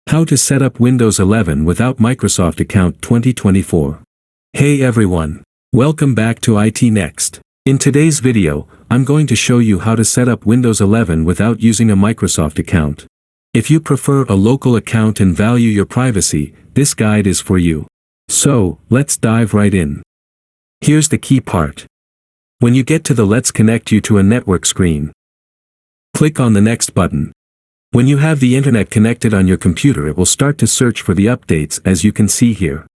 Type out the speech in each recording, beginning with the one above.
How to set up Windows 11 without Microsoft Account 2024. Hey everyone. Welcome back to IT Next. In today's video, I'm going to show you how to set up Windows 11 without using a Microsoft account. If you prefer a local account and value your privacy, this guide is for you. So, let's dive right in. Here's the key part. When you get to the Let's Connect You to a Network screen, click on the Next button. When you have the internet connected on your computer, it will start to search for the updates, as you can see here.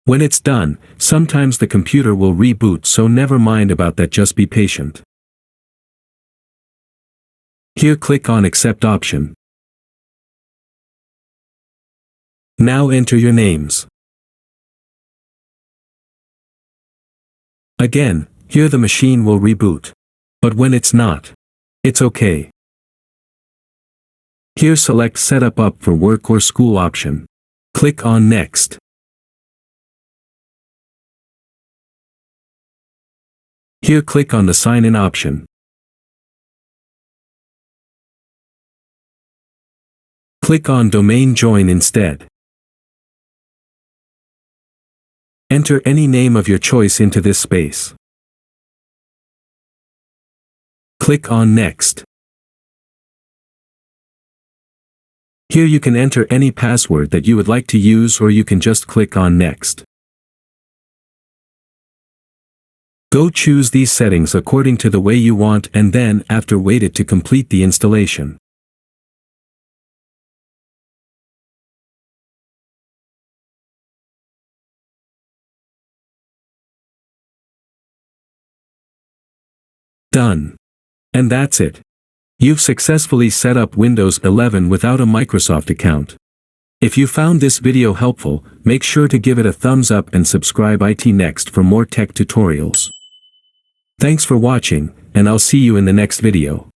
When it's done, sometimes the computer will reboot, so never mind about that, just be patient. Here click on Accept option. Now enter your names. Again, here the machine will reboot. But when it's not, it's okay. Here select Setup Up for Work or School option. Click on Next. Here click on the Sign In option. Click on Domain Join instead. Enter any name of your choice into this space. Click on Next. Here you can enter any password that you would like to use, or you can just click on Next. Go choose these settings according to the way you want, and then, after, wait it to complete the installation. Done. And that's it. You've successfully set up Windows 11 without a Microsoft account. If you found this video helpful, make sure to give it a thumbs up and subscribe IT Next for more tech tutorials. Thanks for watching, and I'll see you in the next video.